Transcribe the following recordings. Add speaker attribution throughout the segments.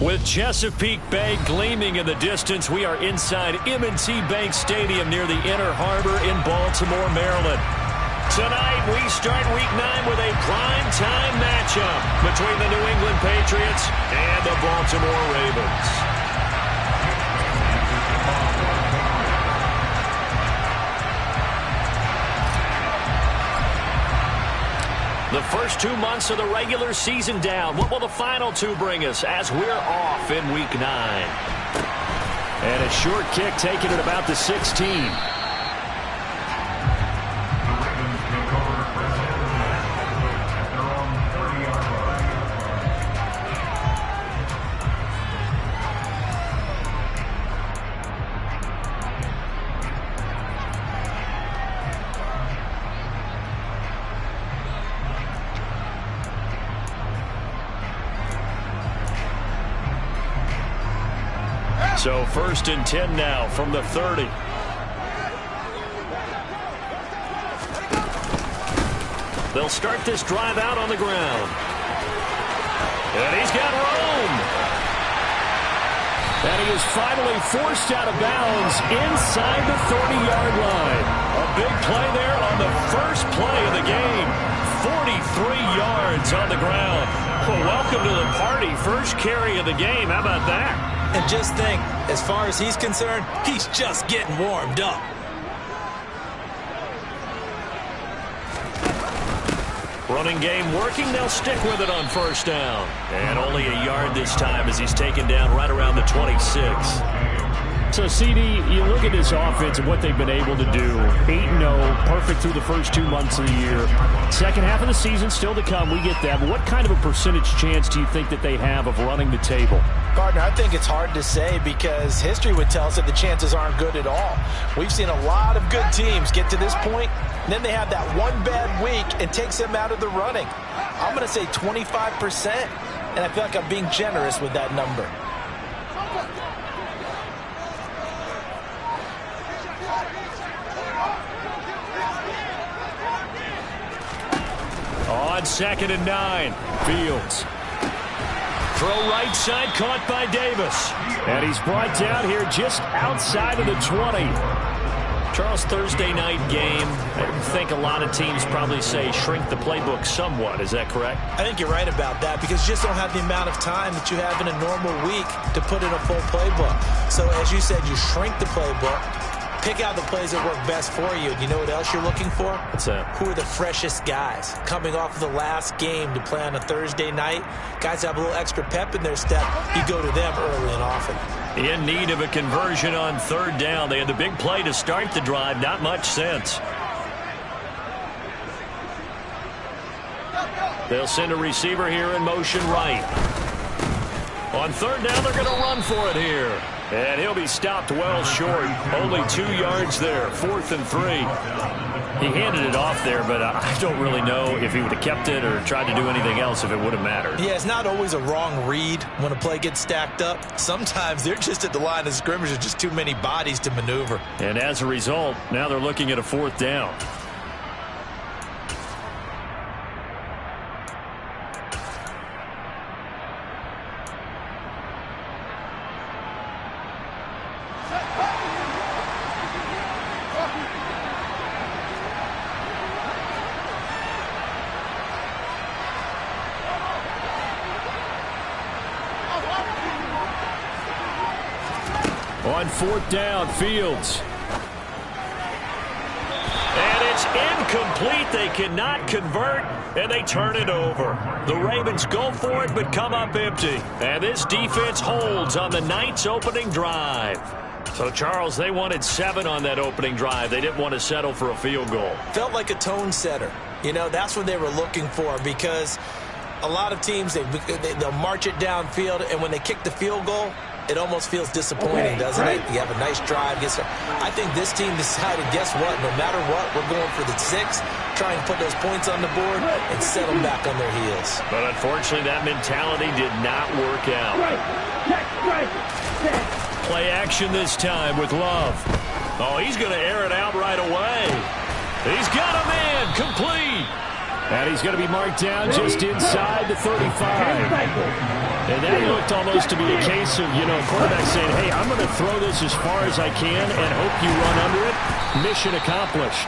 Speaker 1: With Chesapeake Bay gleaming in the distance, we are inside M&T Bank Stadium near the Inner Harbor in Baltimore, Maryland. Tonight, we start Week 9 with a prime-time matchup between the New England Patriots and the Baltimore Ravens. The first 2 months of the regular season down. What will the final 2 bring us as we're off in Week 9? And a short kick taken at about the 16. So 1st and 10 now from the 30. They'll start this drive out on the ground. And he's got room. And he is finally forced out of bounds inside the 30-yard line. A big play there on the first play of the game. 43 yards on the ground. Well, welcome to the party. First carry of the game. How about that?
Speaker 2: And just think, as far as he's concerned, he's just getting warmed up.
Speaker 1: Running game working. They'll stick with it on 1st down. And only a yard this time as he's taken down right around the 26.
Speaker 3: So, CD, you look at this offense and what they've been able to do. 8-0, perfect through the first 2 months of the year. Second half of the season still to come. We get that. But what kind of a percentage chance do you think that they have of running the table?
Speaker 4: Gardner, I think it's hard to say because history would tell us that the chances aren't good at all. We've seen a lot of good teams get to this point, and then they have that one bad week and takes them out of the running. I'm going to say 25%, and I feel like I'm being generous with that number.
Speaker 1: On 2nd and 9, Fields. Throw right side, caught by Davis.
Speaker 3: And he's brought down here just outside of the 20.
Speaker 1: Charles, Thursday night game. I think a lot of teams probably say shrink the playbook somewhat. Is that correct?
Speaker 4: I think you're right about that because you just don't have the amount of time that you have in a normal week to put in a full playbook. So as you said, you shrink the playbook. Pick out the plays that work best for you. You know what else you're looking for?
Speaker 1: What's that?
Speaker 4: Who are the freshest guys? Coming off of the last game to play on a Thursday night, guys have a little extra pep in their step. You go to them early and often.
Speaker 1: In need of a conversion on 3rd down. They had the big play to start the drive. Not much sense. They'll send a receiver here in motion right. On 3rd down, they're going to run for it here. And he'll be stopped well short. Only 2 yards there. 4th and 3. He handed it off there, but I don't really know if he would have kept it or tried to do anything else if it would have mattered.
Speaker 4: Yeah, it's not always a wrong read when a play gets stacked up. Sometimes they're just at the line of scrimmage. There's just too many bodies to maneuver.
Speaker 1: And as a result, now they're looking at a 4th down. On 4th down, Fields. And it's incomplete. They cannot convert, and they turn it over. The Ravens go for it, but come up empty. And this defense holds on the Knights' opening drive. So, Charles, they wanted 7 on that opening drive. They didn't want to settle for a field goal.
Speaker 4: Felt like a tone setter. You know, that's what they were looking for because a lot of teams, they'll march it downfield, and when they kick the field goal, it almost feels disappointing, doesn't it? You have a nice drive. I think this team decided, guess what? No matter what, we're going for the 6, try and put those points on the board and set them back on their heels.
Speaker 1: But unfortunately, that mentality did not work out. Play action this time with Love. Oh, he's going to air it out right away. He's got a man complete.
Speaker 3: And he's going to be marked down just inside the 35. And that looked almost to be a case of, quarterback saying, hey, I'm going to throw this as far as I can and hope you run under it. Mission accomplished.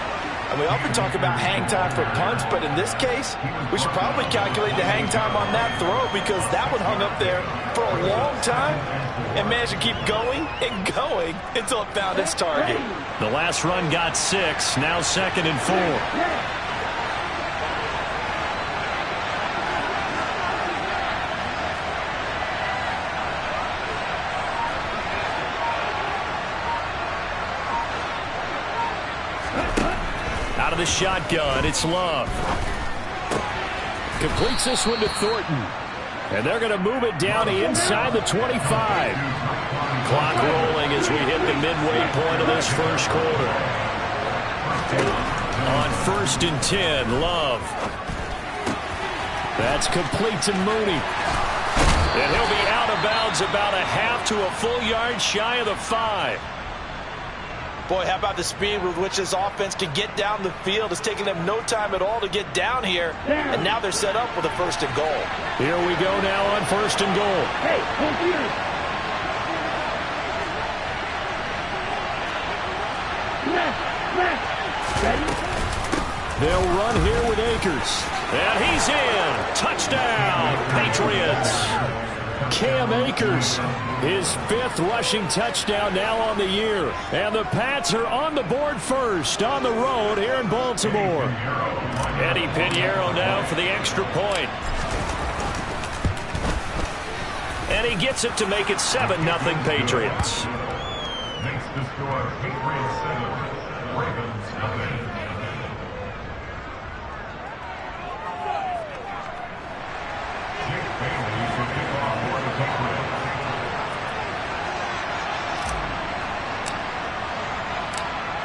Speaker 2: And we often talk about hang time for punts, but in this case, we should probably calculate the hang time on that throw because that one hung up there for a long time and managed to keep going and going until it found its target.
Speaker 1: The last run got 6, now 2nd and 4. Out of the shotgun, it's Love.
Speaker 3: Completes this one to Thornton. And they're going to move it down inside the 25.
Speaker 1: Clock rolling as we hit the midway point of this first quarter. On 1st and 10, Love.
Speaker 3: That's complete to Mooney.
Speaker 1: And he'll be out of bounds about a half to a full yard shy of the 5.
Speaker 2: Boy, how about the speed with which this offense can get down the field? It's taking them no time at all to get down here, and now they're set up with a 1st and goal.
Speaker 3: Here we go now on 1st and goal. They'll run here with Akers.
Speaker 1: And he's in. Touchdown, Patriots.
Speaker 3: Cam Akers, his 5th rushing touchdown now on the year. And the Pats are on the board first on the road here in Baltimore.
Speaker 1: Eddie Pinheiro now for the extra point. And he gets it to make it 7-0 Patriots.
Speaker 5: Makes the score Patriots 7, Ravens nothing.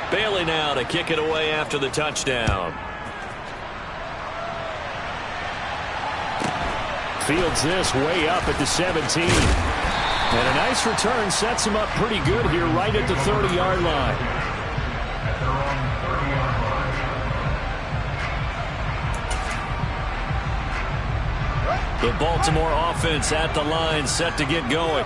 Speaker 1: Bailey now to kick it away after the touchdown.
Speaker 3: Fields this way up at the 17. And a nice return sets him up pretty good here right at the 30-yard line.
Speaker 1: The Baltimore offense at the line set to get going.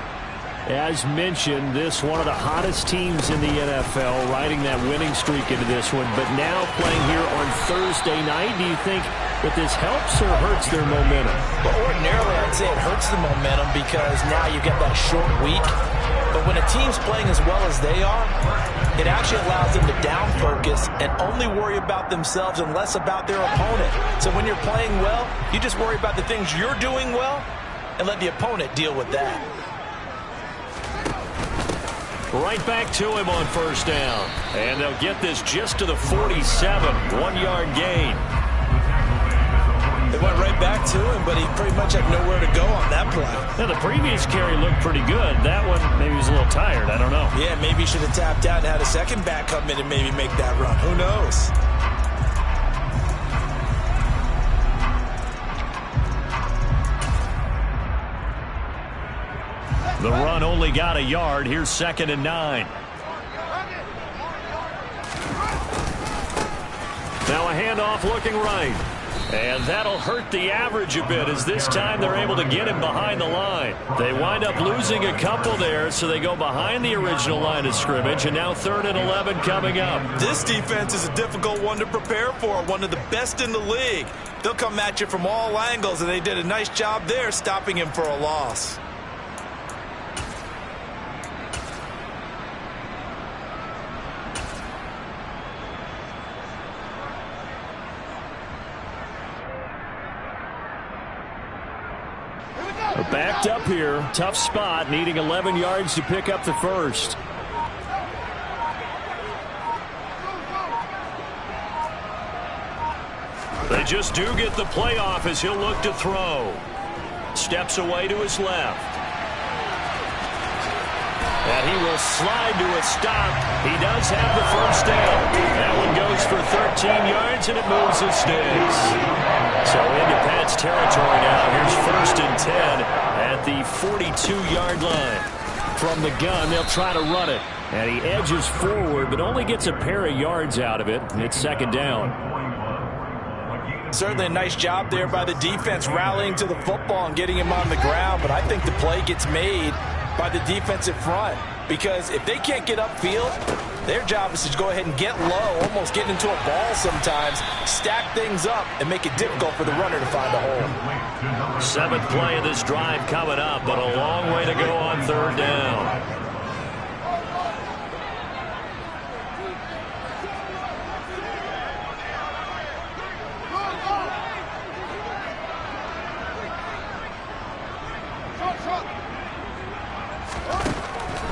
Speaker 3: As mentioned, this one of the hottest teams in the NFL, riding that winning streak into this one, but now playing here on Thursday night. Do you think that this helps or hurts their momentum?
Speaker 4: Well, ordinarily, I'd say it hurts the momentum because now you get that short week. But when a team's playing as well as they are, it actually allows them to down focus and only worry about themselves and less about their opponent. So when you're playing well, you just worry about the things you're doing well and let the opponent deal with that.
Speaker 1: Right back to him on 1st down. And they'll get this just to the 47. 1-yard gain.
Speaker 2: They went right back to him, but he pretty much had nowhere to go on that play.
Speaker 3: Now, the previous carry looked pretty good. That one, maybe he was a little tired. I don't know.
Speaker 2: Yeah, maybe he should have tapped out and had a second back come in and maybe make that run. Who knows?
Speaker 1: The run only got a yard. Here's 2nd and 9. Now a handoff looking right. And that'll hurt the average a bit as this time they're able to get him behind the line. They wind up losing a couple there, so they go behind the original line of scrimmage, and now 3rd and 11 coming up.
Speaker 2: This defense is a difficult one to prepare for, one of the best in the league. They'll come at you from all angles, and they did a nice job there stopping him for a loss.
Speaker 3: Backed up here. Tough spot. Needing 11 yards to pick up the first.
Speaker 1: They just do get the playoff as he'll look to throw. Steps away to his left. And he will slide to a stop. He does have the 1st down. That one goes for 13 yards, and it moves his sticks. So into Pats territory now. Here's 1st and 10 at the 42-yard line.
Speaker 3: From the gun, they'll try to run it. And he edges forward, but only gets a pair of yards out of it. It's 2nd down.
Speaker 2: Certainly a nice job there by the defense rallying to the football and getting him on the ground, but I think the play gets made by the defensive front because if they can't get upfield, their job is to go ahead and get low, almost get into a ball sometimes, stack things up, and make it difficult for the runner to find a hole.
Speaker 1: 7th play of this drive coming up, but a long way to go on 3rd down.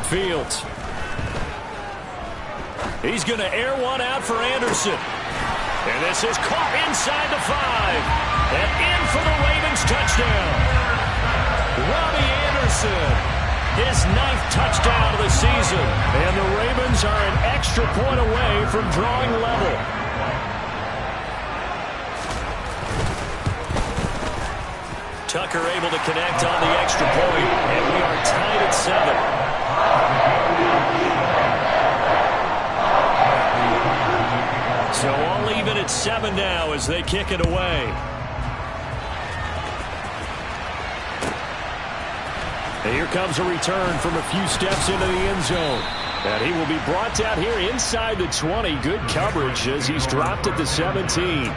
Speaker 1: Fields. He's going to air one out for Anderson. And this is caught inside the 5. And in for the Ravens touchdown. Robbie Anderson, his 9th touchdown of the season. And the Ravens are an extra point away from drawing level. Tucker able to connect on the extra point. And we are tied at 7. So all even at 7 now as they kick it away. And here comes a return from a few steps into the end zone. And he will be brought down here inside the 20. Good coverage as he's dropped at the 17.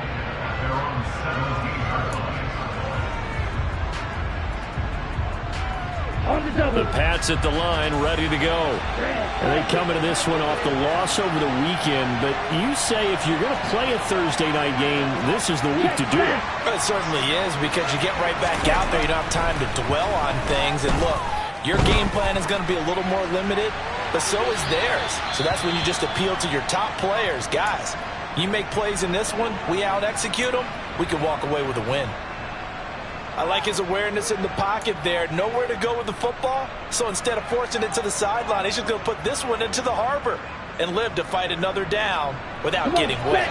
Speaker 1: The Pats at the line, ready to go. And they come into this one off the loss over the weekend. But you say if you're going to play a Thursday night game, this is the week to do it.
Speaker 2: It certainly is because you get right back out there. You don't have time to dwell on things. And look, your game plan is going to be a little more limited, but so is theirs. So that's when you just appeal to your top players. Guys, you make plays in this one, we out-execute them, we can walk away with a win. I like his awareness in the pocket there. Nowhere to go with the football. So instead of forcing it to the sideline, he's just going to put this one into the harbor and live to fight another down without getting wet.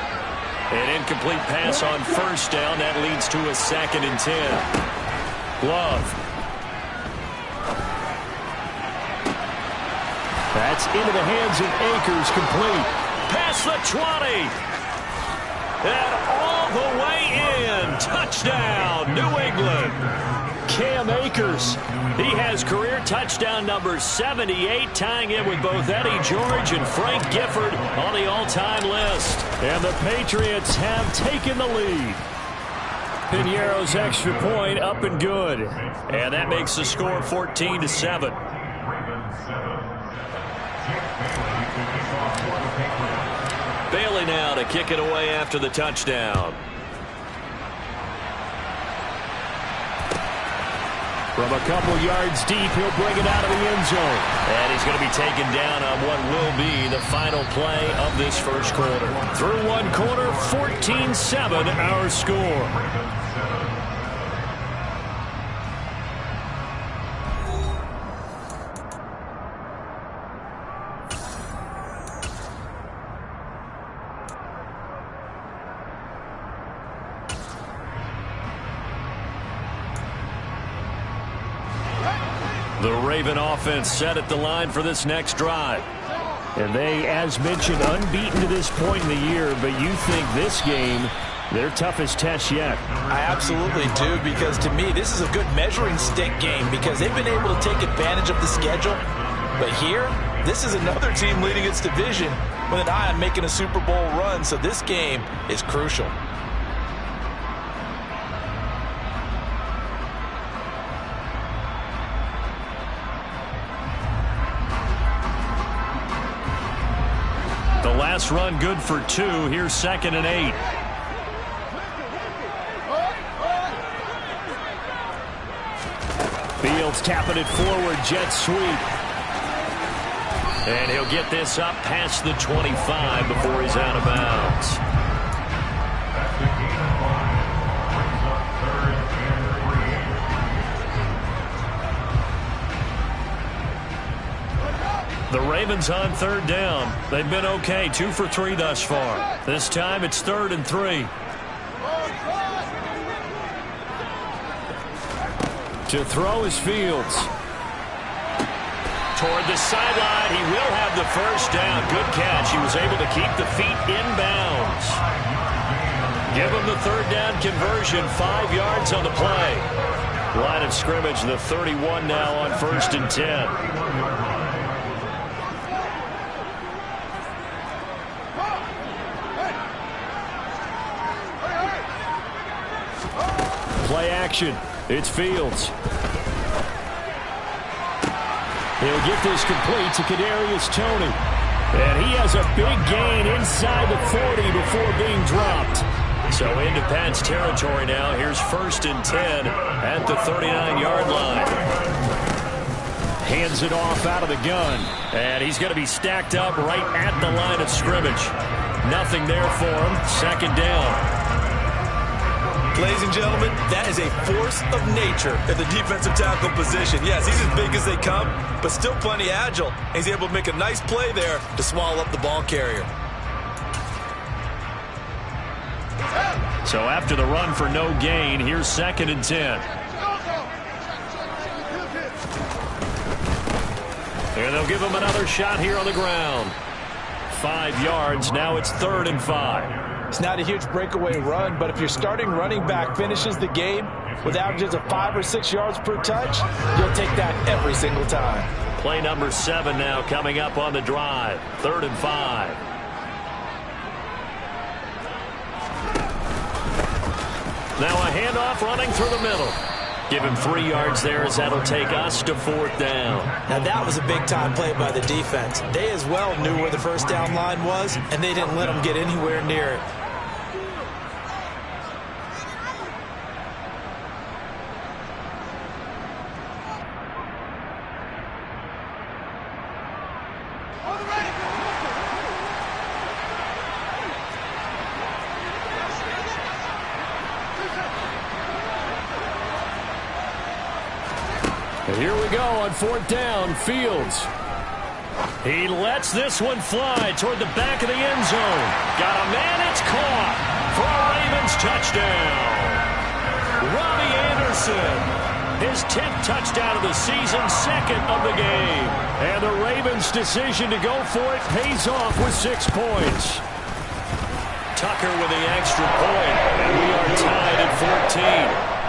Speaker 1: An incomplete pass on 1st down. That leads to a 2nd and 10. Love.
Speaker 3: That's into the hands of Akers, complete.
Speaker 1: Past the 20. And all the way in. Touchdown, New England.
Speaker 3: Cam Akers.
Speaker 1: He has career touchdown number 78, tying it with both Eddie George and Frank Gifford on the all-time list.
Speaker 3: And the Patriots have taken the lead.
Speaker 1: Piñeiro's extra point up and good. And that makes the score 14-7. Bailey now to kick it away after the touchdown.
Speaker 3: From a couple yards deep, he'll bring it out of the end zone.
Speaker 1: And he's going to be taken down on what will be the final play of this first quarter.
Speaker 3: Through one quarter, 14-7 our score.
Speaker 1: The Raven offense set at the line for this next drive.
Speaker 3: And they, as mentioned, unbeaten to this point in the year, but you think this game, their toughest test yet.
Speaker 2: I absolutely do, because to me, this is a good measuring stick game because they've been able to take advantage of the schedule. But here, this is another team leading its division with an eye on making a Super Bowl run, so this game is crucial.
Speaker 1: Last run good for 2. Here's 2nd and 8.
Speaker 3: Fields tapping it forward, jet sweep.
Speaker 1: And he'll get this up past the 25 before he's out of bounds. The Ravens on 3rd down. They've been okay, 2 for 3 thus far. This time it's 3rd and 3.
Speaker 3: To throw is Fields.
Speaker 1: Toward the sideline, he will have the first down. Good catch. He was able to keep the feet in bounds. Give them the third down conversion, 5 yards on the play. Line of scrimmage, the 31 now on 1st and 10.
Speaker 3: Play action. It's Fields. He'll get this complete to Kadarius Toney. And he has a big gain inside the 40 before being dropped.
Speaker 1: So into Pats territory now. Here's 1st and 10 at the 39-yard line.
Speaker 3: Hands it off out of the gun.
Speaker 1: And he's going to be stacked up right at the line of scrimmage. Nothing there for him. 2nd down.
Speaker 2: Ladies and gentlemen, that is a force of nature at the defensive tackle position. Yes, he's as big as they come, but still plenty agile. He's able to make a nice play there to swallow up the ball carrier.
Speaker 1: So after the run for no gain, here's 2nd and 10. And they'll give him another shot here on the ground. 5 yards. Now it's 3rd and 5.
Speaker 2: It's not a huge breakaway run, but if your starting running back finishes the game with averages of 5 or 6 yards per touch, you'll take that every single time.
Speaker 1: Play number 7 now coming up on the drive. 3rd and 5. Now a handoff running through the middle. Give him 3 yards there as that'll take us to 4th down.
Speaker 4: Now that was a big-time play by the defense. They as well knew where the first down line was, and they didn't let them get anywhere near it.
Speaker 3: Here we go on 4th down. Fields.
Speaker 1: He lets this one fly toward the back of the end zone. Got a man, it's caught for a Ravens touchdown. Robbie Anderson, his 10th touchdown of the season, 2nd of the game.
Speaker 3: And the Ravens' decision to go for it pays off with 6 points.
Speaker 1: Tucker with the extra point, and we are tied at 14.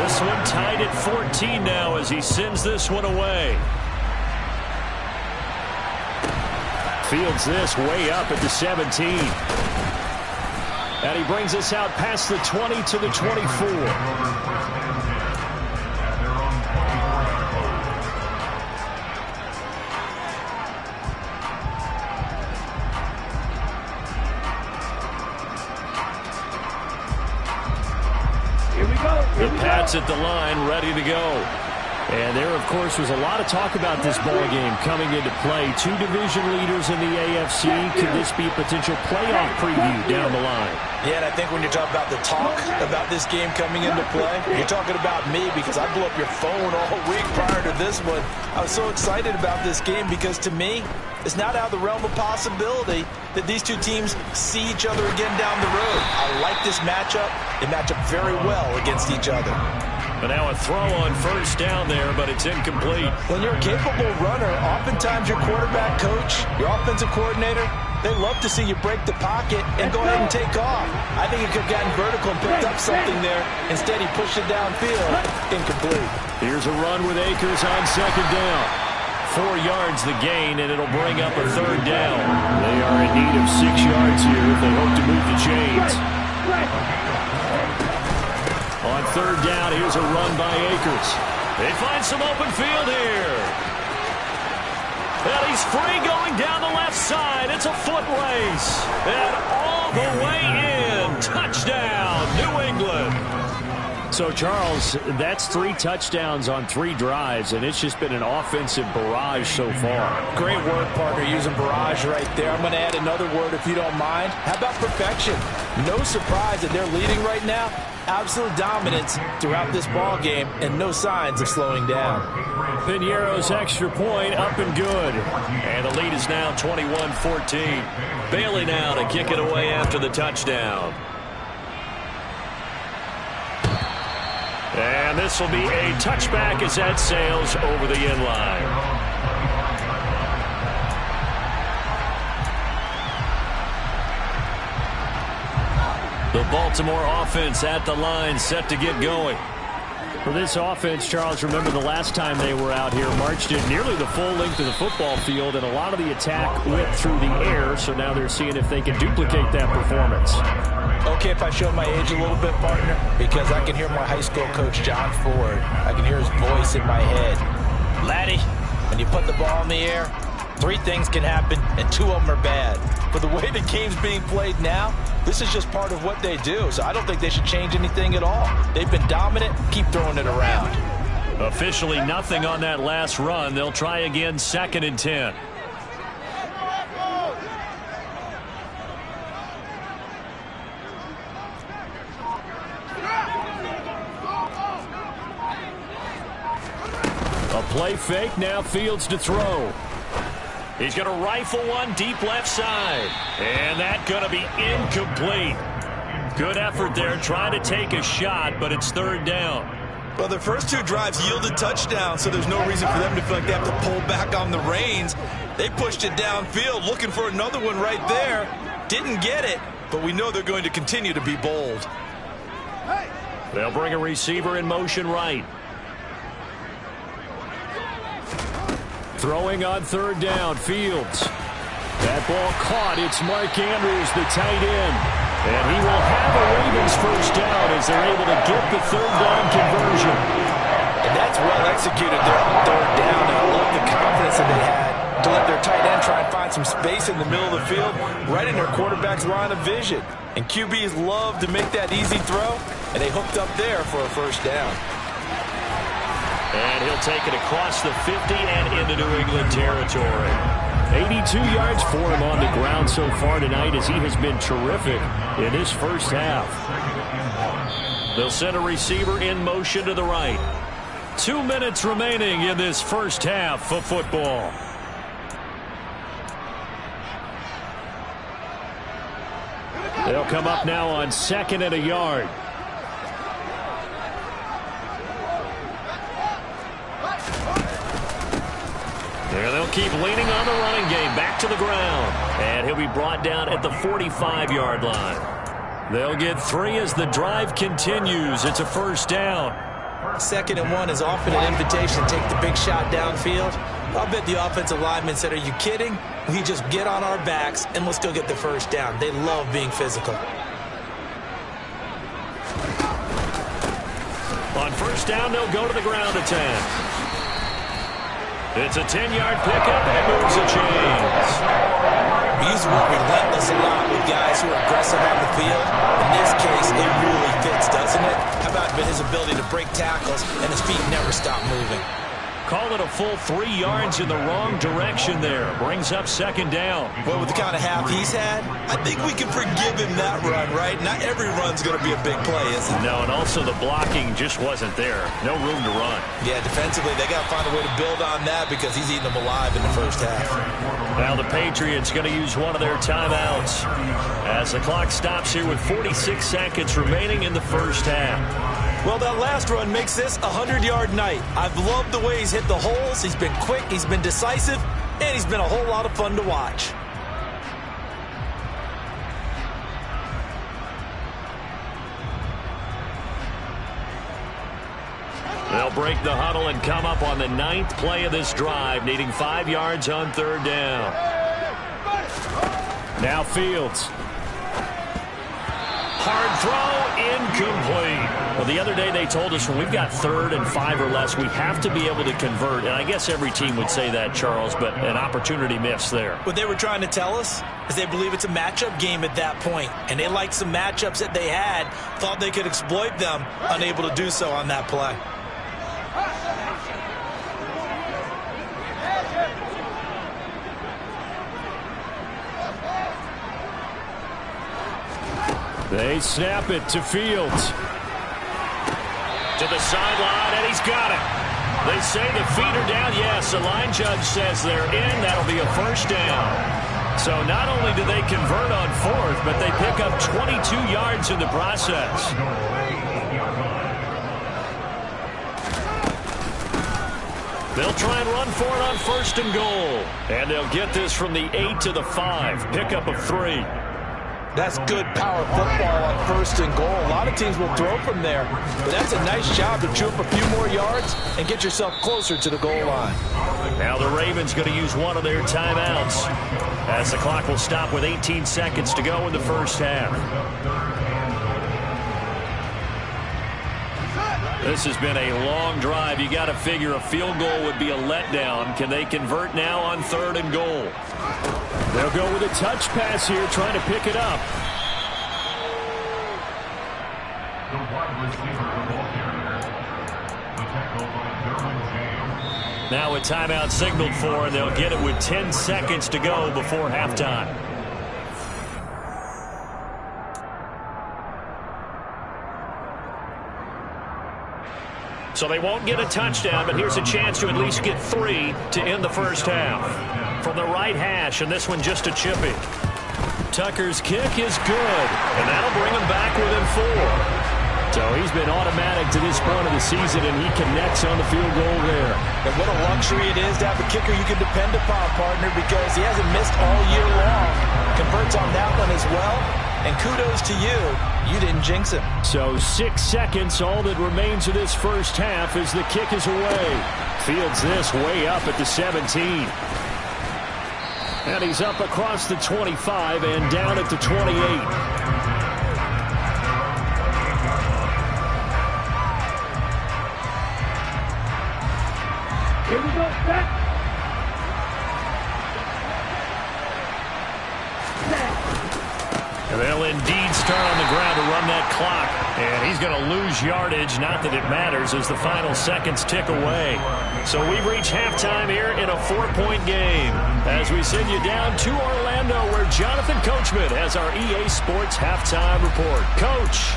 Speaker 1: This one tied at 14 now as he sends this one away.
Speaker 3: Fields this way up at the 17. And he brings us out past the 20 to the 24.
Speaker 1: The Pats at the line, ready to go.
Speaker 3: And there, of course, was a lot of talk about this ball game coming into play. 2 division leaders in the AFC. Could this be a potential playoff preview down the line?
Speaker 2: Yeah, and I think when you're talking about the talk about this game coming into play, you're talking about me because I blew up your phone all week prior to this one. I was so excited about this game because, to me, it's not out of the realm of possibility that these two teams see each other again down the road. I like this matchup. They match up very well against each other.
Speaker 1: But now a throw on 1st down there, but it's incomplete.
Speaker 2: When you're a capable runner, oftentimes your quarterback coach, your offensive coordinator, they love to see you break the pocket and go ahead and take off. I think he could have gotten vertical and picked up something there. Instead, he pushed it downfield. Incomplete.
Speaker 3: Here's a run with Akers on 2nd down.
Speaker 1: 4 yards the gain, and it'll bring up a 3rd down.
Speaker 3: They are in need of 6 yards here if they hope to move the chains. On 3rd down, here's a run by Akers.
Speaker 1: They find some open field here. And he's free going down the left side. It's a foot race. And all the way in. Touchdown, New England.
Speaker 3: So, Charles, that's 3 touchdowns on 3 drives, and it's just been an offensive barrage so far.
Speaker 2: Great word, partner, using barrage right there. I'm going to add another word if you don't mind. How about perfection? No surprise that they're leading right now. Absolute dominance throughout this ball game and no signs of slowing down.
Speaker 3: Piñeiro's extra point up and good.
Speaker 1: And the lead is now 21-14. Bailey now to kick it away after the touchdown. And this will be a touchback as that sails over the end line. The Baltimore offense at the line, set to get going.
Speaker 3: For this offense, Charles, remember the last time they were out here, marched it nearly the full length of the football field, and a lot of the attack went through the air, so now they're seeing if they can duplicate that performance.
Speaker 2: Okay, if I show my age a little bit, partner, because I can hear my high school coach, John Ford. I can hear his voice in my head. Laddie, when you put the ball in the air, 3 things can happen, and 2 of them are bad. But the way the game's being played now, this is just part of what they do, so I don't think they should change anything at all. They've been dominant. Keep throwing it around.
Speaker 1: Officially nothing on that last run. They'll try again, 2nd and 10.
Speaker 3: A play fake, now Fields to throw.
Speaker 1: He's going to rifle one deep left side. And that's going to be incomplete. Good effort there, trying to take a shot, but it's 3rd down.
Speaker 2: Well, their first 2 drives yielded touchdowns, so there's no reason for them to feel like they have to pull back on the reins. They pushed it downfield, looking for another one right there. Didn't get it, but we know they're going to continue to be bold.
Speaker 1: They'll bring a receiver in motion right.
Speaker 3: Throwing on 3rd down, Fields. That ball caught. It's Mark Andrews, the tight end. And he will have a Ravens first down as they're able to get the 3rd down conversion.
Speaker 2: And that's well executed there on 3rd down. And I love the confidence that they had to let their tight end try and find some space in the middle of the field, right in their quarterback's line of vision. And QBs love to make that easy throw, and they hooked up there for a first down.
Speaker 1: And he'll take it across the 50 and into New England territory.
Speaker 3: 82 yards for him on the ground so far tonight as he has been terrific in his first half.
Speaker 1: They'll send a receiver in motion to the right. 2 minutes remaining in this first half of football.
Speaker 3: They'll come up now on 2nd and a yard.
Speaker 1: And they'll keep leaning on the running game. Back to the ground. And he'll be brought down at the 45-yard line. They'll get 3 as the drive continues. It's a first down.
Speaker 4: 2nd and 1 is often an invitation to take the big shot downfield. I'll bet the offensive linemen said, are you kidding? We just get on our backs and let's go get the first down. They love being physical.
Speaker 1: On first down, they'll go to the ground attack. It's a 10-yard pickup, and it moves the chains.
Speaker 4: We use the word relentless a lot with guys who are aggressive on the field. In this case, it really fits, doesn't it? How about his ability to break tackles and his feet never stop moving?
Speaker 1: Call it a full 3 yards in the wrong direction there. Brings up 2nd down.
Speaker 4: Well, with the kind of half he's had, I think we can forgive him that run, right? Not every run's going to be a big play, is it?
Speaker 1: No, and also the blocking just wasn't there. No room to run.
Speaker 4: Yeah, defensively, they got to find a way to build on that because he's eating them alive in the first half.
Speaker 1: Now the Patriots going to use one of their timeouts as the clock stops here with 46 seconds remaining in the first half.
Speaker 4: Well, that last run makes this a 100-yard night. I've loved the way he's hit the holes. He's been quick, he's been decisive, and he's been a whole lot of fun to watch.
Speaker 1: They'll break the huddle and come up on the 9th play of this drive, needing 5 yards on 3rd down.
Speaker 3: Now Fields.
Speaker 1: Hard throw, incomplete. Well, the other day they told us when we've got 3rd and 5 or less, we have to be able to convert. And I guess every team would say that, Charles, but an opportunity missed there.
Speaker 4: What they were trying to tell us is they believe it's a matchup game at that point. And they liked some matchups that they had, thought they could exploit them, unable to do so on that play.
Speaker 3: They snap it to Fields.
Speaker 1: To the sideline, and he's got it. They say the feet are down. Yes, the line judge says they're in. That'll be a first down. So not only do they convert on 4th, but they pick up 22 yards in the process. They'll try and run for it on 1st and goal. And they'll get this from the 8 to the 5. Pickup of 3.
Speaker 2: That's good power football on 1st and goal. A lot of teams will throw from there, but that's a nice job to chew up a few more yards and get yourself closer to the goal line.
Speaker 1: Now the Ravens going to use one of their timeouts as the clock will stop with 18 seconds to go in the first half. This has been a long drive. You got to figure a field goal would be a letdown. Can they convert now on 3rd and goal?
Speaker 3: They'll go with a touch pass here, trying to pick it up.
Speaker 5: The wide receiver, the ball carrier. The tackle by Derwin James.
Speaker 1: Now a timeout signaled for, and they'll get it with 10 seconds to go before halftime. So they won't get a touchdown, but here's a chance to at least get 3 to end the first half. From the right hash, and this one just a chippy. Tucker's kick is good, and that'll bring him back within 4.
Speaker 3: So he's been automatic to this point of the season, and he connects on the field goal there.
Speaker 2: And what a luxury it is to have a kicker you can depend upon, partner, because he hasn't missed all year long. Converts on that one as well, and kudos to you. You didn't jinx him.
Speaker 3: So 6 seconds, all that remains of this first half as the kick is away. Fields this way up at the 17. And he's up across the 25 and down at the 28.
Speaker 6: Here we go, set.
Speaker 1: And they'll indeed start on the ground to run that clock. And he's going to lose yardage. Not that it matters as the final seconds tick away. So we've reached halftime here in a 4-point game. As we send you down to Orlando, where Jonathan Coachman has our EA Sports halftime report. Coach.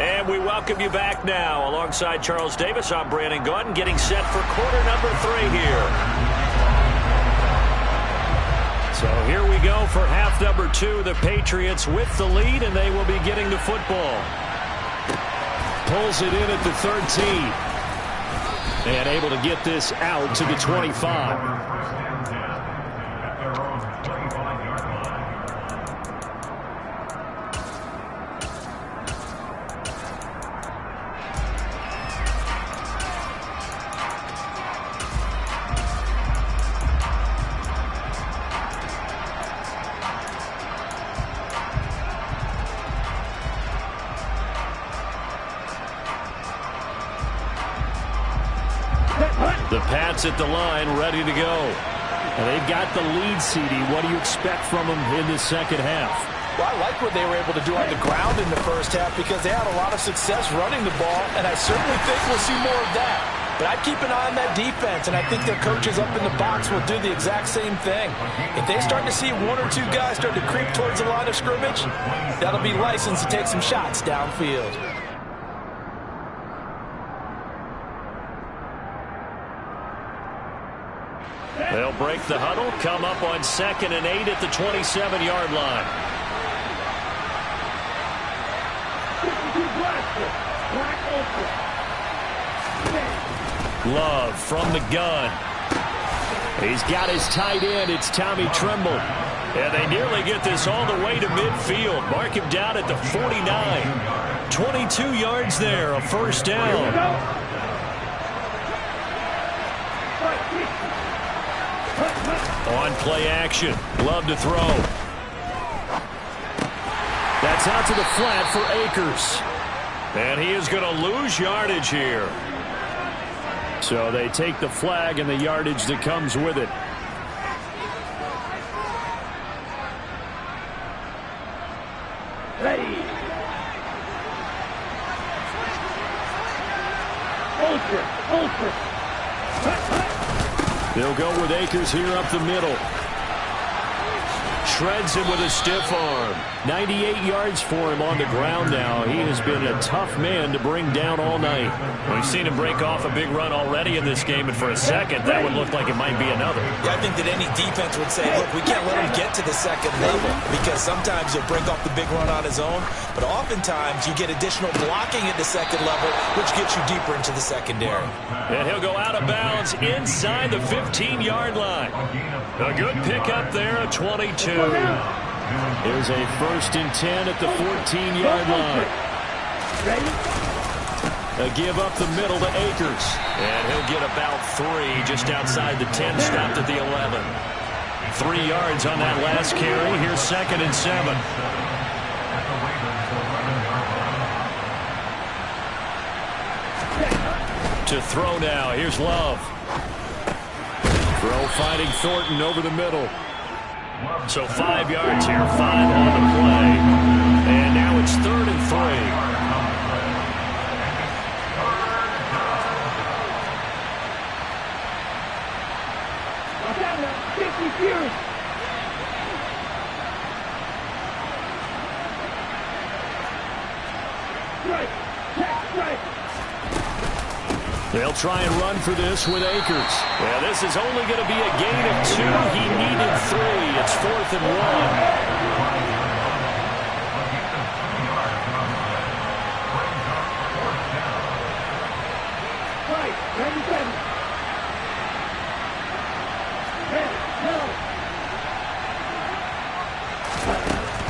Speaker 1: And we welcome you back now. Alongside Charles Davis, I'm Brandon Gaudin, getting set for quarter number 3 here. So here we go for half number 2. The Patriots with the lead, and they will be getting the football. Pulls it in at the 13. And able to get this out to the 25. The Pats at the line, ready to go. And they've got the lead, CD. What do you expect from them in this second half?
Speaker 2: Well, I like what they were able to do on the ground in the first half because they had a lot of success running the ball, and I certainly think we'll see more of that. But I'd keep an eye on that defense, and I think their coaches up in the box will do the exact same thing. If they start to see 1 or 2 guys start to creep towards the line of scrimmage, that'll be license to take some shots downfield.
Speaker 1: They'll break the huddle, come up on 2nd and 8 at the 27-yard line. Love from the gun. He's got his tight end. It's Tommy Tremble. And they nearly get this all the way to midfield. Mark him down at the 49. 22 yards there, a first down. On play action. Love to throw. That's out to the flat for Akers. And he is going to lose yardage here. So they take the flag and the yardage that comes with it.
Speaker 6: Ready. Ultra.
Speaker 3: They'll go with Akers here up the middle.
Speaker 1: shreds him with a stiff arm.
Speaker 3: 98 yards for him on the ground now. He has been a tough man to bring down all night.
Speaker 1: We've seen him break off a big run already in this game, and for a second, that would look like it might be another.
Speaker 4: Yeah, I think that any defense would say, look, we can't let him get to the second level because sometimes he'll break off the big run on his own, but oftentimes you get additional blocking at the second level, which gets you deeper into the secondary.
Speaker 1: And he'll go out of bounds inside the 15-yard line. A good pickup there at 22.
Speaker 3: Here's a 1st and 10 at the 14-yard line. A give up the middle to Akers.
Speaker 1: And he'll get about 3 just outside the 10, stopped at the 11. 3 yards on that last carry. Here's 2nd and 7. To throw now. Here's Love.
Speaker 3: Throw finding Thornton over the middle.
Speaker 1: So 5 yards here, 5 on the play. And now it's 3rd and 3. They'll try and run for this with Akers. Yeah, this is only going to be a gain of 2. He needed 3. It's 4th and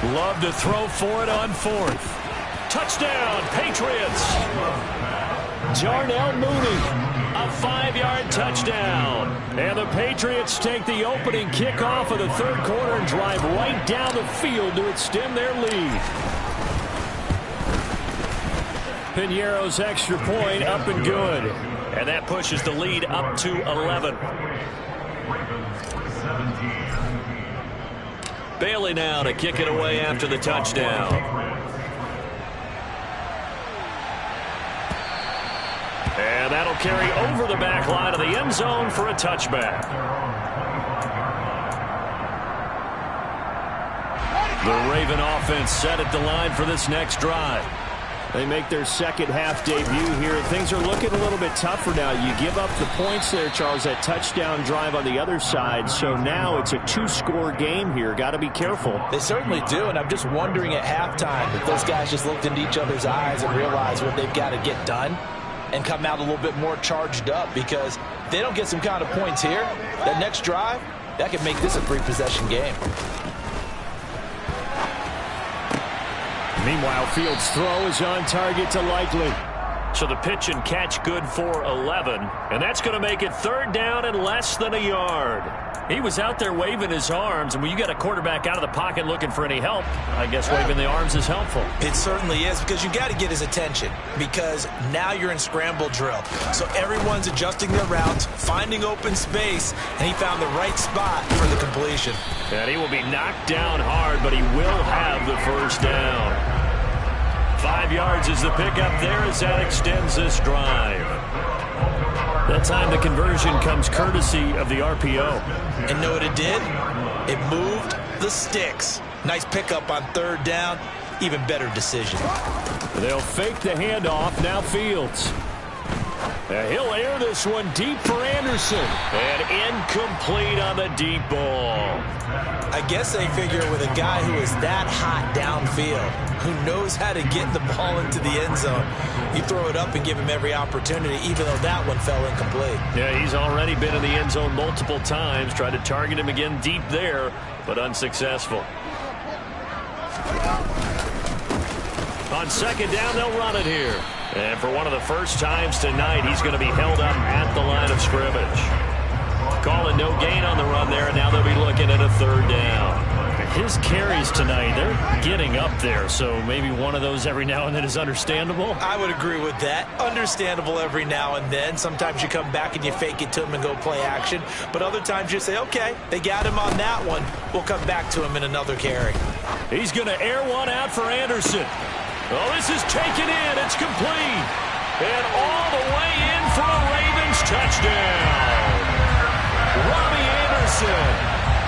Speaker 1: 1. Love to throw for it on 4th. Touchdown, Patriots. Darnell Mooney, a 5-yard touchdown. And the Patriots take the opening kickoff of the 3rd quarter and drive right down the field to extend their lead. Piñeiro's extra point up and good. And that pushes the lead up to 11. Bailey now to kick it away after the touchdown. And that'll carry over the back line of the end zone for a touchback. The Raven offense set at the line for this next drive.
Speaker 3: They make their second half debut here. Things are looking a little bit tougher now. You give up the points there, Charles, that touchdown drive on the other side. So now it's a 2-score game here. Got to be careful.
Speaker 2: They certainly do, and I'm just wondering at halftime if those guys just looked into each other's eyes and realized what they've got to get done and come out a little bit more charged up, because if they don't get some kind of points here, that next drive, that could make this a 3-possession game.
Speaker 3: Meanwhile, Fields' throw is on target to Likely.
Speaker 1: So the pitch and catch good for 11. And that's going to make it 3rd down and less than a yard. He was out there waving his arms, and when you got a quarterback out of the pocket looking for any help, I guess waving the arms is helpful.
Speaker 4: It certainly is, because you got to get his attention, because now you're in scramble drill. So everyone's adjusting their routes, finding open space, and he found the right spot for the completion.
Speaker 1: And he will be knocked down hard, but he will have the 1st down. 5 yards is the pickup there as that extends this drive. That time the conversion comes courtesy of the RPO.
Speaker 4: And know what it did? It moved the sticks. Nice pickup on 3rd down. Even better decision.
Speaker 3: They'll fake the handoff. Now Fields.
Speaker 1: He'll air this one deep for Anderson. And incomplete on the deep ball.
Speaker 4: I guess they figure with a guy who is that hot downfield, who knows how to get the ball into the end zone, you throw it up and give him every opportunity, even though that one fell incomplete.
Speaker 1: Yeah, he's already been in the end zone multiple times. Tried to target him again deep there, but unsuccessful. On 2nd down, they'll run it here. And for one of the first times tonight, he's going to be held up at the line of scrimmage. Calling no gain on the run there, and now they'll be looking at a 3rd down. His carries tonight, they're getting up there, so maybe one of those every now and then is understandable.
Speaker 4: I would agree with that. Understandable every now and then. Sometimes you come back and you fake it to him and go play action. But other times you say, okay, they got him on that one. We'll come back to him in another carry.
Speaker 1: He's going to air one out for Anderson. Oh, this is taken in. It's complete. And all the way in for a Ravens touchdown. Robbie Anderson,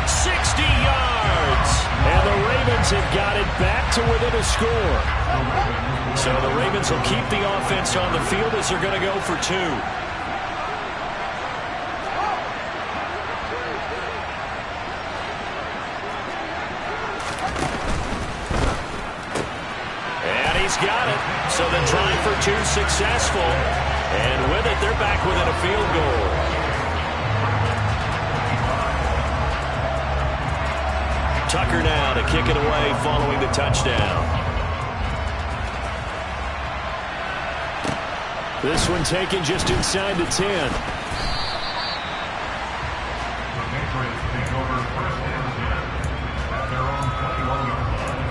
Speaker 1: 60 yards.
Speaker 3: have got it back to within a score.
Speaker 1: So the Ravens will keep the offense on the field as they're going to go for 2. And he's got it. So the try for 2 successful. And with it, they're back within a field goal. Tucker now to kick it away following the touchdown.
Speaker 3: This one taken just inside the 10.
Speaker 5: The Patriots take over 1st and 10 at their own 21-yard line.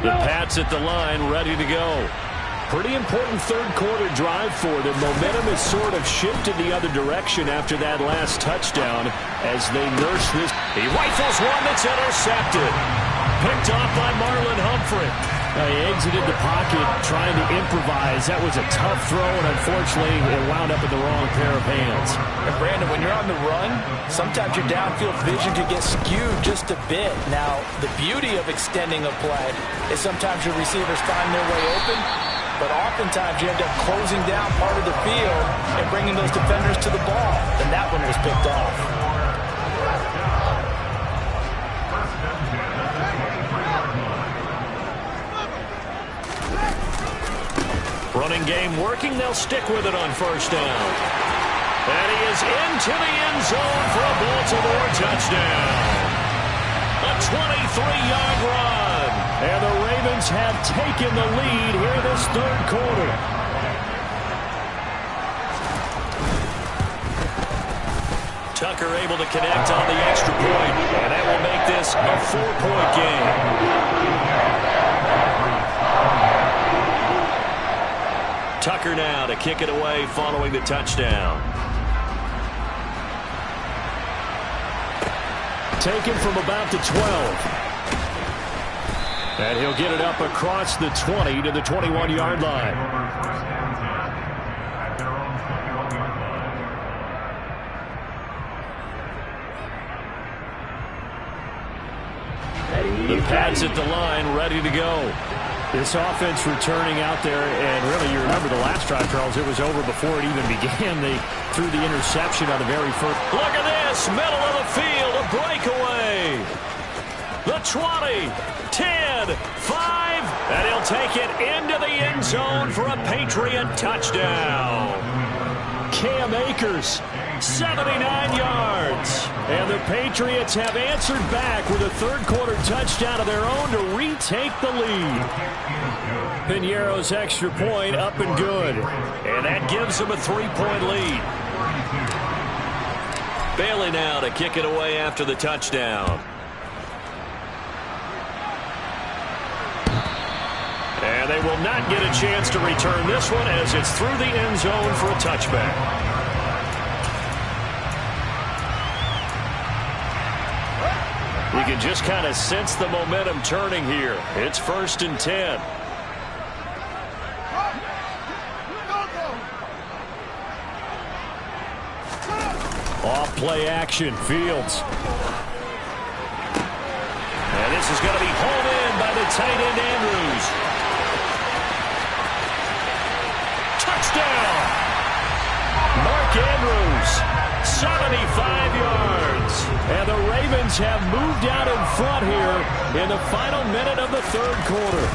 Speaker 3: The Pats at the line, ready to go. Pretty important third-quarter drive for them. Momentum has sort of shifted the other direction after that last touchdown as they nurse this.
Speaker 1: He rifles one that's intercepted. Picked off by Marlon Humphrey.
Speaker 3: He exited the pocket trying to improvise. That was a tough throw, and unfortunately, it wound up in the wrong pair of hands.
Speaker 2: And Brandon, when you're on the run, sometimes your downfield vision could get skewed just a bit. Now, the beauty of extending a play is sometimes your receivers find their way open, but oftentimes you end up closing down part of the field and bringing those defenders to the ball. And that one was picked off.
Speaker 1: Running game working. They'll stick with it on 1st down. And he is into the end zone for a Baltimore touchdown. A 23-yard run.
Speaker 3: And the Ravens have taken the lead here this third quarter.
Speaker 1: Tucker able to connect on the extra point, and that will make this a 4-point game. Tucker now to kick it away following the touchdown.
Speaker 3: Taken from about the 12. And he'll get it up across the 20 to the 21-yard line.
Speaker 5: At their own 21-yard line.
Speaker 3: The Pats at the line, ready to go. This offense returning out there, and really, you remember the last drive, Charles, it was over before it even began. They threw the interception on the very first.
Speaker 1: Look at this, middle of the field, a breakaway. The 20, 10, 5, and he'll take it into the end zone for a Patriot touchdown.
Speaker 3: Cam Akers, 79 yards. And the Patriots have answered back with a third-quarter touchdown of their own to retake the lead. Piñeiro's extra point up and good.
Speaker 1: And that gives them a 3-point lead. Bailey now to kick it away after the touchdown. And they will not get a chance to return this one as it's through the end zone for a touchback. You can just kind of sense the momentum turning here. It's 1st and 10.
Speaker 3: Off play action, Fields.
Speaker 1: And this is going to be hauled in by the tight end Andrews. Touchdown! Mark Andrews, 75 yards. And the Ravens have moved out in front here in the final minute of the third quarter.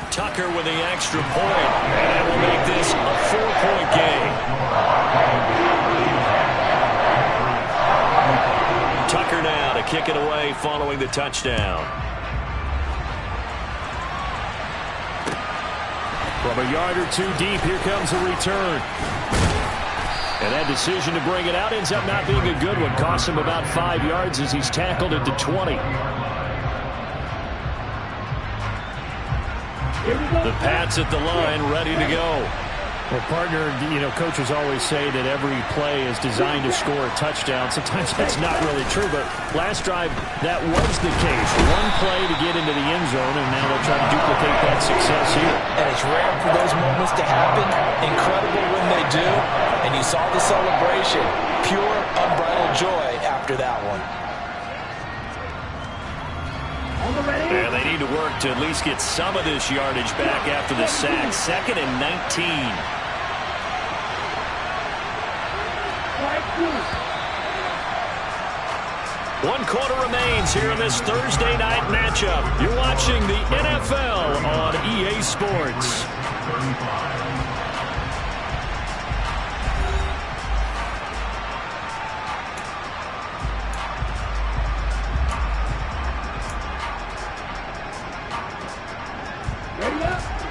Speaker 1: Tucker with the extra point, and that will make this a 4-point game. Tucker now to kick it away following the touchdown.
Speaker 3: From a yard or two deep, here comes a return. And that decision to bring it out ends up not being a good one. Cost him about 5 yards as he's tackled at the 20. The Pats at the line, ready to go. Well, partner, coaches always say that every play is designed to score a touchdown. Sometimes that's not really true, but last drive, that was the case. One play to get into the end zone, and now they'll try to duplicate that success here.
Speaker 2: And it's rare for those moments to happen. Incredible when they do. And you saw the celebration. Pure, unbridled joy after that one.
Speaker 1: And they need to work to at least get some of this yardage back after the sack. 2nd and 19. One quarter remains here in this Thursday night matchup. You're watching the NFL on EA Sports.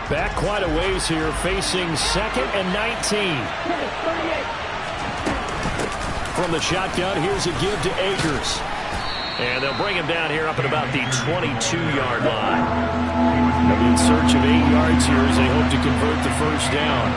Speaker 3: Back quite a ways here, facing 2nd and 19. From the shotgun, here's a give to Akers. And they'll bring him down here up at about the 22-yard line. They'll be in search of 8 yards here as they hope to convert the first down.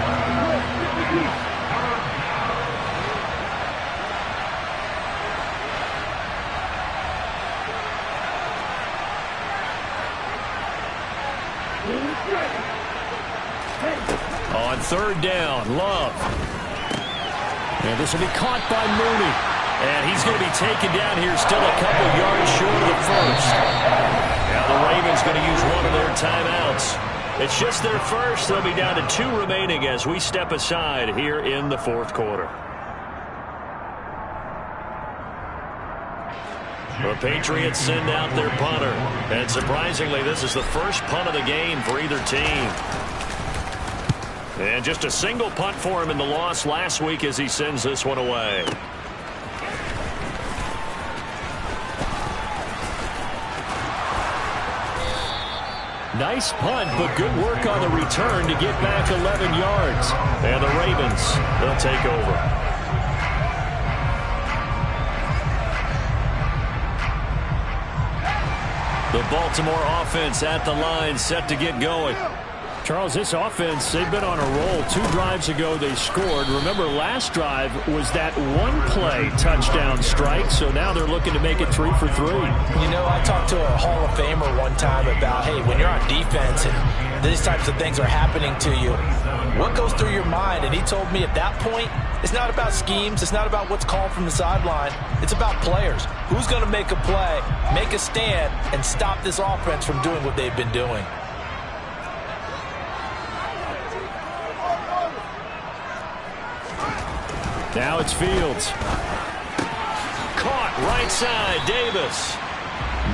Speaker 3: On 3rd down, Love. And this will be caught by Mooney. And he's going to be taken down here, still a couple yards short of the first. Now the Ravens going to use one of their timeouts. It's just their first. They'll be down to 2 remaining as we step aside here in the 4th quarter. The Patriots send out their punter. And surprisingly, this is the first punt of the game for either team. And just a single punt for him in the loss last week as he sends this one away. Nice punt, but good work on the return to get back 11 yards. And the Ravens, they'll take over. The Baltimore offense at the line, set to get going. Charles, this offense, they've been on a roll. 2 drives ago, they scored. Remember, last drive was that one-play touchdown strike, so now they're looking to make it 3 for 3.
Speaker 2: You know, I talked to a Hall of Famer one time about, hey, when you're on defense and these types of things are happening to you, what goes through your mind? And he told me at that point, it's not about schemes. It's not about what's called from the sideline. It's about players. Who's going to make a play, make a stand, and stop this offense from doing what they've been doing?
Speaker 3: Now it's Fields.
Speaker 1: Caught right side, Davis.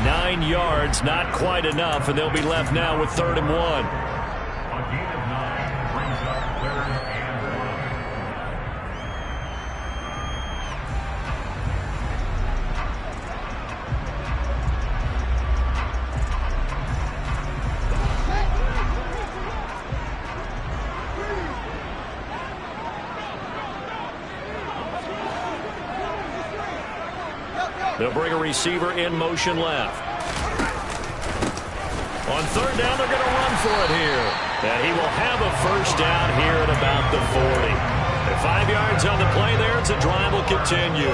Speaker 3: 9 yards, not quite enough, and they'll be left now with 3rd and 1.
Speaker 5: A gain of 9 brings up 3rd and
Speaker 1: 1. They'll bring a receiver in motion left. On 3rd down, they're going to run for it here. And he will have a first down here at about the 40. At 5 yards on the play there, it's a drive will continue.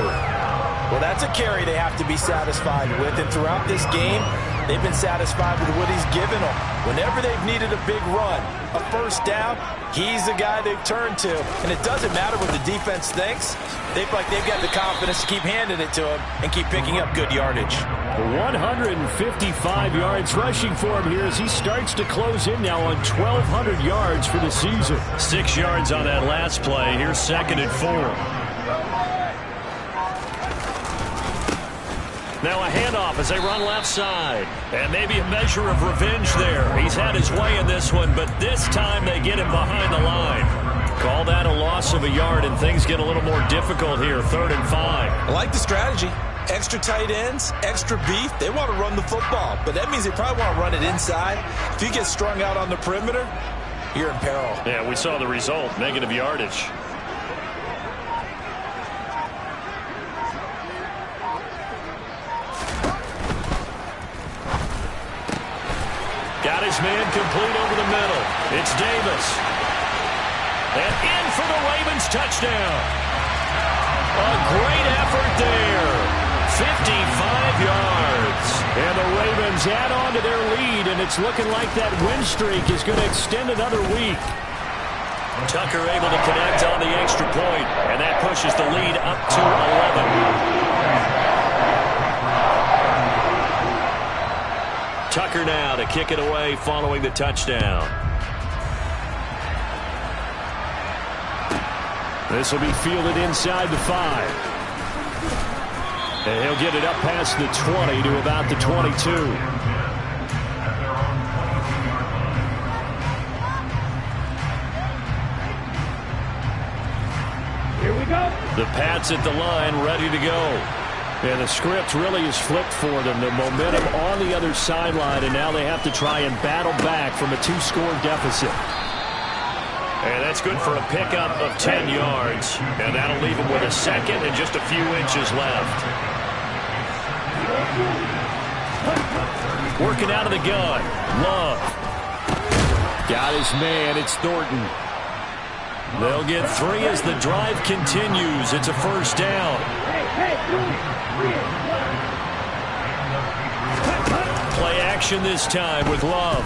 Speaker 2: Well, that's a carry they have to be satisfied with. And throughout this game, they've been satisfied with what he's given them. Whenever they've needed a big run, a first down, he's the guy they've turned to. And it doesn't matter what the defense thinks. They've got the confidence to keep handing it to him and keep picking up good yardage.
Speaker 3: 155 yards rushing for him here as he starts to close in now on 1,200 yards for the season.
Speaker 1: 6 yards on that last play. Here's 2nd and 4. Now a handoff as they run left side. And maybe a measure of revenge there. He's had his way in this one, but this time they get him behind the line. Call that a loss of a yard, and things get a little more difficult here. 3rd and 5.
Speaker 2: I like the strategy. Extra tight ends, extra beef. They want to run the football, but that means they probably want to run it inside. If you get strung out on the perimeter, you're in peril.
Speaker 1: Yeah, we saw the result. Negative yardage. Got his man complete over the middle. It's Davis. And in for the Ravens touchdown. A great effort there. 55 yards.
Speaker 3: And the Ravens add on to their lead, and it's looking like that win streak is going to extend another week.
Speaker 1: Tucker able to connect on the extra point, and that pushes the lead up to 11. Tucker now to kick it away following the touchdown.
Speaker 3: This will be fielded inside the 5. And he'll get it up past the 20 to about the 22.
Speaker 6: Here we go.
Speaker 1: The Pats at the line, ready to go.
Speaker 3: And the script really is flipped for them. The momentum on the other sideline, and now they have to try and battle back from a 2-score deficit.
Speaker 1: And that's good for a pickup of 10 yards. And that'll leave him with a second and just a few inches left. Working out of the gun. Love.
Speaker 3: Got his man. It's Thornton.
Speaker 1: They'll get 3 as the drive continues. It's a first down. Play action this time with Love.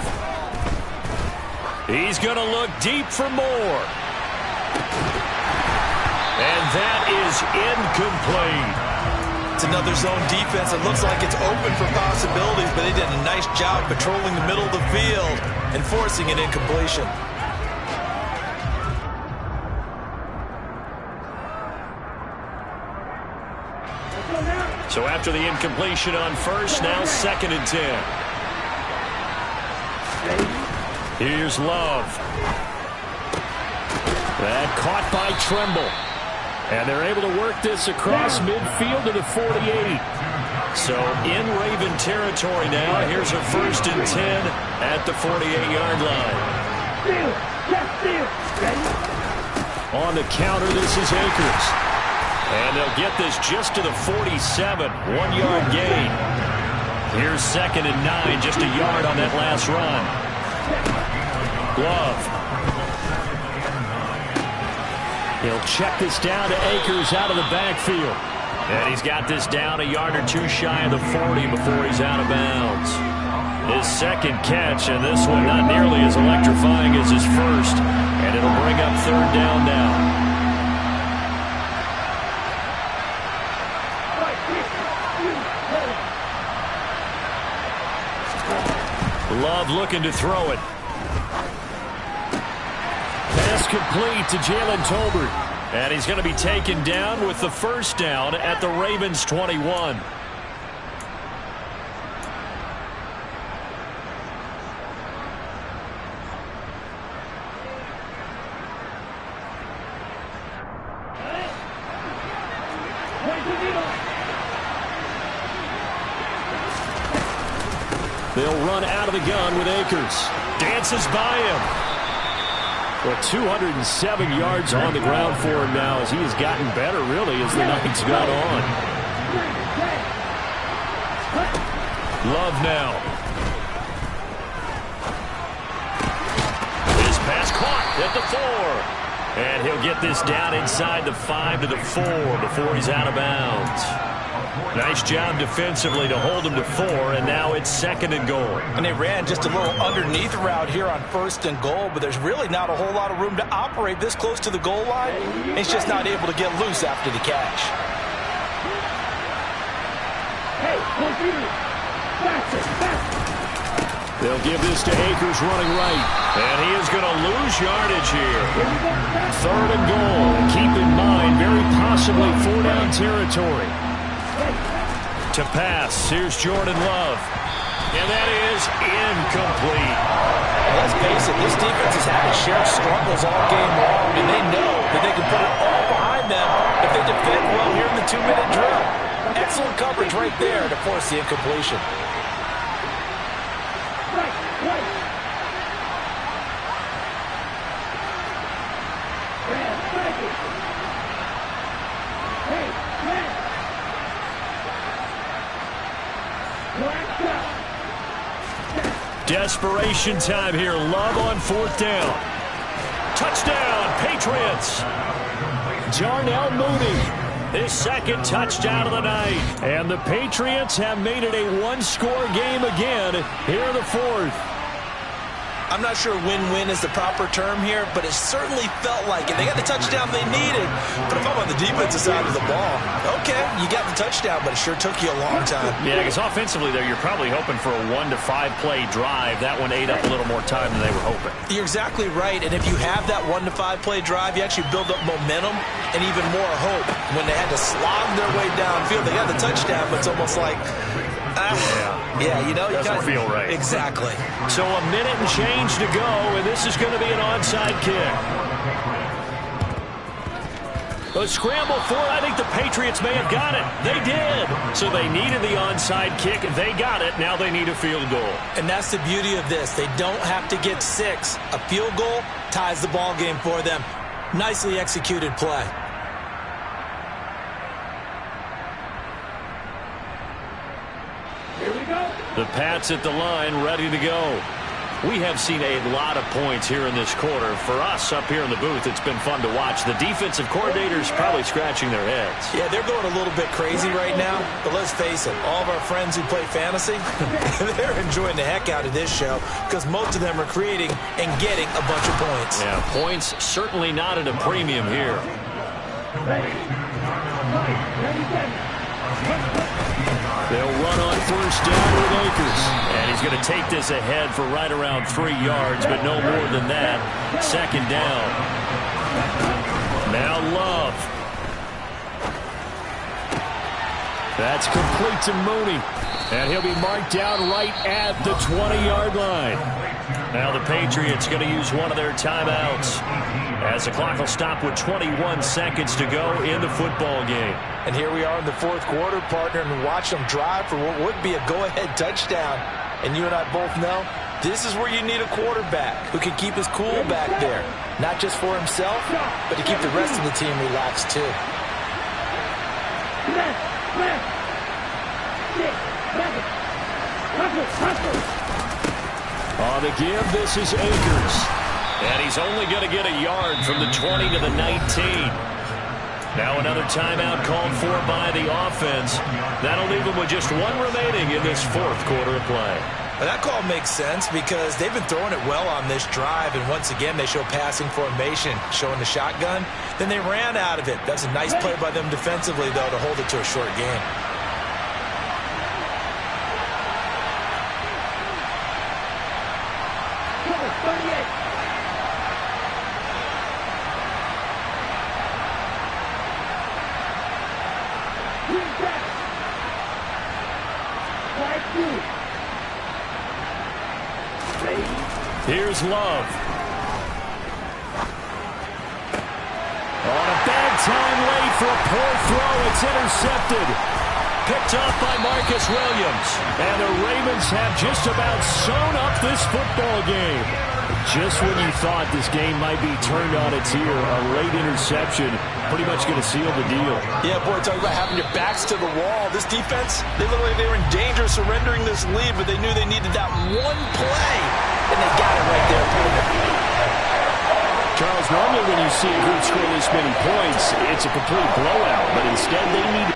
Speaker 1: He's going to look deep for more. And that is incomplete.
Speaker 2: It's another zone defense. It looks like it's open for possibilities, but they did a nice job patrolling the middle of the field and forcing an incompletion.
Speaker 1: So after the incompletion on first, now 2nd and 10. Here's Love.
Speaker 3: That caught by Tremble. And they're able to work this across midfield to the 48.
Speaker 1: So in Raven territory now. Here's a 1st and 10 at the 48-yard line.
Speaker 3: On the counter, this is Akers.
Speaker 1: And they'll get this just to the 47. 1-yard gain. Here's 2nd and 9. Just a yard on that last run. Love.
Speaker 3: He'll check this down to Akers out of the backfield.
Speaker 1: And he's got this down a yard or 2 shy of the 40 before he's out of bounds. His 2nd catch, and this one not nearly as electrifying as his first. And it'll bring up 3rd down now. Love looking to throw it.
Speaker 3: Pass complete to Jalen Tolbert.
Speaker 1: And he's going to be taken down with the 1st down at the Ravens 21.
Speaker 3: They'll run out of the gun with Akers.
Speaker 1: Dances by him.
Speaker 3: Well, 207 yards on the ground for him now as he has gotten better, really, as the night's gone on.
Speaker 1: Love now. His pass caught at the 4. And he'll get this down inside the 5 to the 4 before he's out of bounds. Nice job defensively to hold him to 4, and now it's 2nd and goal.
Speaker 2: And they ran just a little underneath route here on 1st and goal, but there's really not a whole lot of room to operate this close to the goal line. He's just not able to get loose after the catch.
Speaker 3: They'll give this to Akers running right.
Speaker 1: And he is going to lose yardage here.
Speaker 3: 3rd and goal. Keep in mind, very possibly 4-down territory.
Speaker 1: To pass, here's Jordan Love. And that is incomplete.
Speaker 2: Let's face it, this defense has had its share of struggles all game long, and they know that they can put it all behind them if they defend well here in the 2-minute drill. Excellent coverage right there to force the incompletion.
Speaker 1: Desperation time here. Love on 4th down. Touchdown, Patriots.
Speaker 3: Darnell Mooney.
Speaker 1: His second touchdown of the night.
Speaker 3: And the Patriots have made it a one-score game again here in the fourth.
Speaker 4: I'm not sure win-win is the proper term here, but it certainly felt like it. They got the touchdown they needed, but if I'm on the defensive side of the ball, okay, you got the touchdown, but it sure took you a long time.
Speaker 1: Yeah, because offensively there, you're probably hoping for a 1 to 5 play drive. That one ate up a little more time than they were hoping.
Speaker 4: You're exactly right, and if you have that 1 to 5 play drive, you actually build up momentum and even more hope. When they had to slog their way downfield, they got the touchdown, but it's almost like, yeah, you know, you
Speaker 1: doesn't feel right.
Speaker 4: Exactly.
Speaker 1: So a minute and change to go, and this is going to be an onside kick. A scramble for it. I think the Patriots may have got it. They did. So they needed the onside kick. They got it. Now they need a field goal.
Speaker 4: And that's the beauty of this. They don't have to get 6. A field goal ties the ball game for them. Nicely executed play.
Speaker 1: The Pats at the line, ready to go. We have seen a lot of points here in this quarter. For us up here in the booth, it's been fun to watch. The defensive coordinators probably scratching their heads.
Speaker 4: Yeah, they're going a little bit crazy right now. But let's face it, all of our friends who play fantasy, they're enjoying the heck out of this show because most of them are creating and getting a bunch of points.
Speaker 1: Yeah, points certainly not at a premium here. They'll run on first down with Akers. And he's going to take this ahead for right around 3 yards, but no more than that. Second down. Now Love.
Speaker 3: That's complete to Mooney. And he'll be marked down right at the 20-yard line.
Speaker 1: Now the Patriots going to use one of their timeouts as the clock will stop with 21 seconds to go in the football game.
Speaker 2: And here we are in the fourth quarter, partner, and watch them drive for what would be a go-ahead touchdown. And you and I both know this is where you need a quarterback who can keep his cool back there. Not just for himself, but to keep the rest of the team relaxed too.
Speaker 3: On the give, this is Akers.
Speaker 1: And he's only going to get a yard from the 20 to the 19. Now another timeout called for by the offense. That'll leave them with just one remaining in this fourth quarter of play.
Speaker 4: Well, that call makes sense because they've been throwing it well on this drive, and once again they show passing formation, showing the shotgun. Then they ran out of it. That's a nice play by them defensively, though, to hold it to a short game.
Speaker 3: Here's Love. On a bad time late for a poor throw. It's intercepted. Picked off by Marcus Williams. And the Ravens have just about sewn up this football game. Just when you thought this game might be turned on its ear, a late interception pretty much going to seal the deal.
Speaker 2: Yeah, boy, talk about having your backs to the wall. This defense, they looked like they were in danger of surrendering this lead, but they knew they needed that one play, and they got it right there.
Speaker 3: Charles, normally when you see a group score this many points, it's a complete blowout, but instead they need